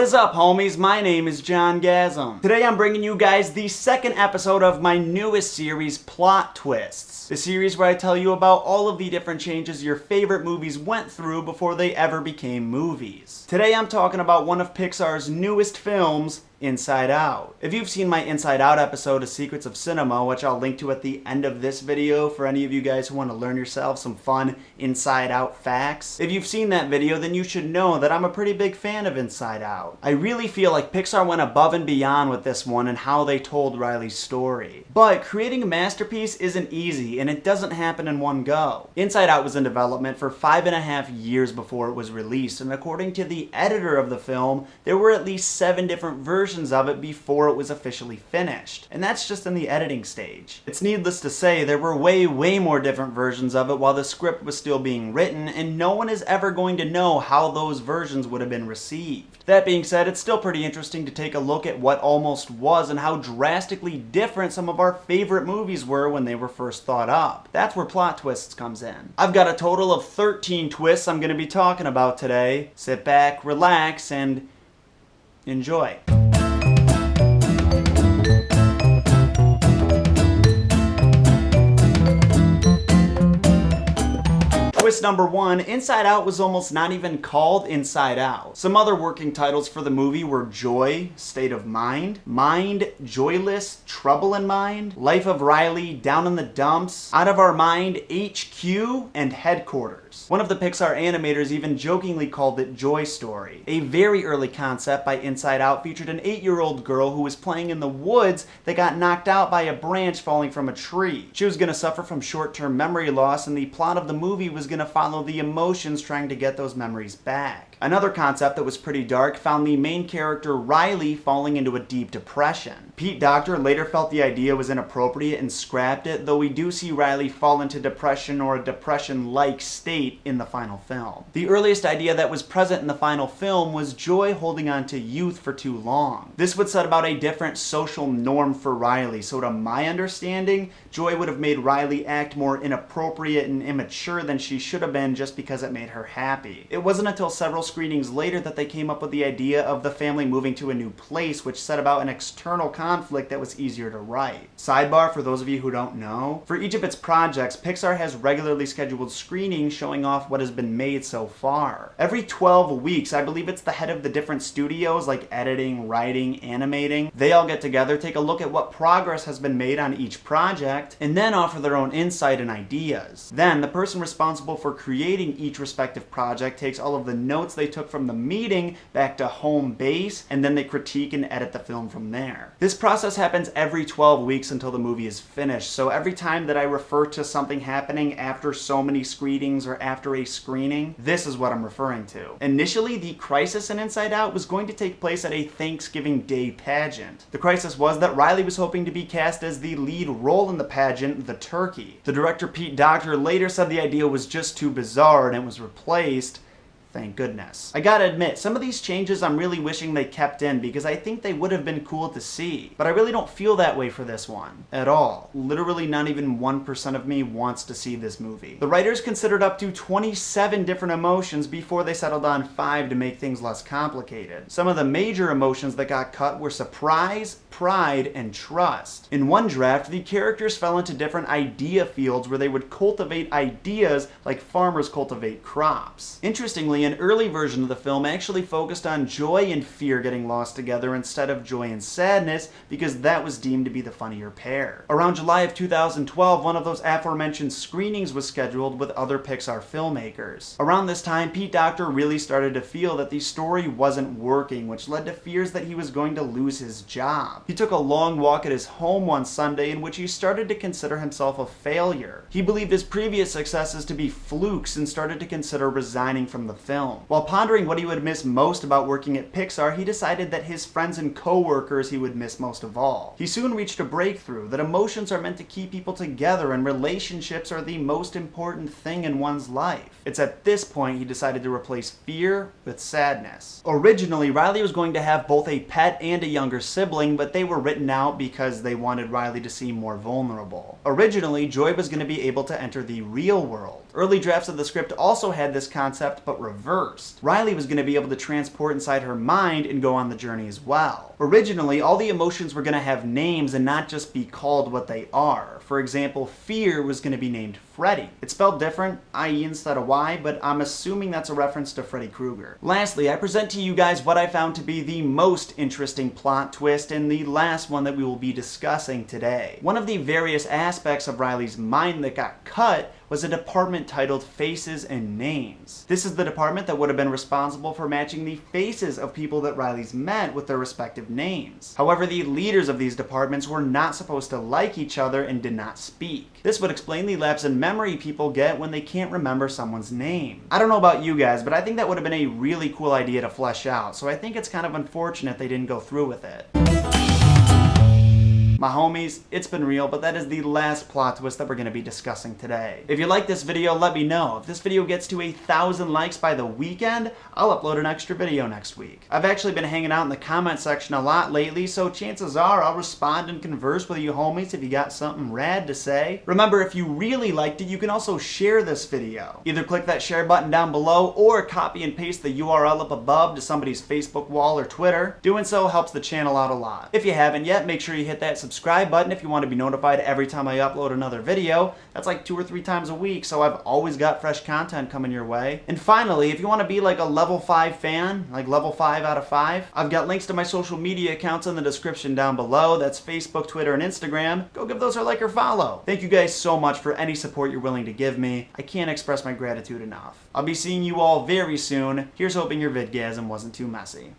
What is up, homies? My name is John Gasm. Today I'm bringing you guys the second episode of my newest series, Plot Twists. The series where I tell you about all of the different changes your favorite movies went through before they ever became movies. Today I'm talking about one of Pixar's newest films, Inside Out. If you've seen my Inside Out episode of Secrets of Cinema, which I'll link to at the end of this video for any of you guys who want to learn yourselves some fun Inside Out facts. If you've seen that video, then you should know that I'm a pretty big fan of Inside Out. I really feel like Pixar went above and beyond with this one and how they told Riley's story. But creating a masterpiece isn't easy, and it doesn't happen in one go. Inside Out was in development for 5.5 years before it was released, and according to the editor of the film, there were at least 7 different versions of it before it was officially finished. And that's just in the editing stage. It's needless to say there were way more different versions of it while the script was still being written, and no one is ever going to know how those versions would have been received. That being said, it's still pretty interesting to take a look at what almost was and how drastically different some of our favorite movies were when they were first thought up. That's where Plot Twists comes in. I've got a total of 13 twists I'm going to be talking about today. Sit back, relax, and enjoy. Twist number 1, Inside Out was almost not even called Inside Out. Some other working titles for the movie were Joy, State of Mind, Mind, Joyless, Trouble in Mind, Life of Riley, Down in the Dumps, Out of Our Mind, HQ, and Headquarters. One of the Pixar animators even jokingly called it Joy Story. A very early concept by Inside Out featured an 8-year-old girl who was playing in the woods that got knocked out by a branch falling from a tree. She was going to suffer from short-term memory loss, and the plot of the movie was going to follow the emotions trying to get those memories back. Another concept that was pretty dark found the main character Riley falling into a deep depression. Pete Docter later felt the idea was inappropriate and scrapped it, though we do see Riley fall into depression or a depression-like state in the final film. The earliest idea that was present in the final film was Joy holding on to youth for too long. This would set about a different social norm for Riley, so to my understanding, Joy would have made Riley act more inappropriate and immature than she should have been just because it made her happy. It wasn't until several screenings later that they came up with the idea of the family moving to a new place, which set about an external conflict that was easier to write. Sidebar, for those of you who don't know, for each of its projects, Pixar has regularly scheduled screenings showing off what has been made so far. Every 12 weeks, I believe it's the head of the different studios like editing, writing, animating, they all get together, take a look at what progress has been made on each project, and then offer their own insight and ideas. Then, the person responsible for creating each respective project takes all of the notes they took from the meeting back to home base, and then they critique and edit the film from there. This process happens every 12 weeks until the movie is finished, so every time that I refer to something happening after so many screenings or after a screening, this is what I'm referring to. Initially, the crisis in Inside Out was going to take place at a Thanksgiving Day pageant. The crisis was that Riley was hoping to be cast as the lead role in the pageant, the turkey. The director Pete Docter later said the idea was just too bizarre and it was replaced. Thank goodness. I gotta admit, some of these changes I'm really wishing they kept in because I think they would have been cool to see. But I really don't feel that way for this one. At all. Literally not even 1% of me wants to see this movie. The writers considered up to 27 different emotions before they settled on 5 to make things less complicated. Some of the major emotions that got cut were surprise, pride, and trust. In one draft, the characters fell into different idea fields where they would cultivate ideas like farmers cultivate crops. Interestingly, an early version of the film actually focused on joy and fear getting lost together instead of joy and sadness because that was deemed to be the funnier pair. Around July of 2012, one of those aforementioned screenings was scheduled with other Pixar filmmakers. Around this time, Pete Docter really started to feel that the story wasn't working, which led to fears that he was going to lose his job. He took a long walk at his home one Sunday in which he started to consider himself a failure. He believed his previous successes to be flukes and started to consider resigning from the film. While pondering what he would miss most about working at Pixar, he decided that his friends and co-workers he would miss most of all. He soon reached a breakthrough that emotions are meant to keep people together and relationships are the most important thing in one's life. It's at this point he decided to replace fear with sadness. Originally, Riley was going to have both a pet and a younger sibling, but they were written out because they wanted Riley to seem more vulnerable. Originally, Joy was going to be able to enter the real world. Early drafts of the script also had this concept, but reversed. Riley was going to be able to transport inside her mind and go on the journey as well. Originally, all the emotions were going to have names and not just be called what they are. For example, fear was going to be named Freddy. It's spelled different, I-E instead of Y, but I'm assuming that's a reference to Freddy Krueger. Lastly, I present to you guys what I found to be the most interesting plot twist and the last one that we will be discussing today. One of the various aspects of Riley's mind that got cut was a department titled Faces and Names. This is the department that would have been responsible for matching the faces of people that Riley's met with their respective names. However, the leaders of these departments were not supposed to like each other and did not speak. This would explain the lapse in memory people get when they can't remember someone's name. I don't know about you guys, but I think that would have been a really cool idea to flesh out, so I think it's kind of unfortunate they didn't go through with it. My homies, it's been real, but that is the last plot twist that we're going to be discussing today. If you like this video, let me know. If this video gets to 1,000 likes by the weekend, I'll upload an extra video next week. I've actually been hanging out in the comment section a lot lately, so chances are I'll respond and converse with you homies if you got something rad to say. Remember, if you really liked it, you can also share this video. Either click that share button down below or copy and paste the URL up above to somebody's Facebook wall or Twitter. Doing so helps the channel out a lot. If you haven't yet, make sure you hit that subscribe button if you want to be notified every time I upload another video. That's like 2 or 3 times a week, so I've always got fresh content coming your way. And finally, if you want to be like a level 5 fan, like level 5 out of 5, I've got links to my social media accounts in the description down below. That's Facebook, Twitter, and Instagram. Go give those a like or follow. Thank you guys so much for any support you're willing to give me. I can't express my gratitude enough. I'll be seeing you all very soon. Here's hoping your vidgasm wasn't too messy.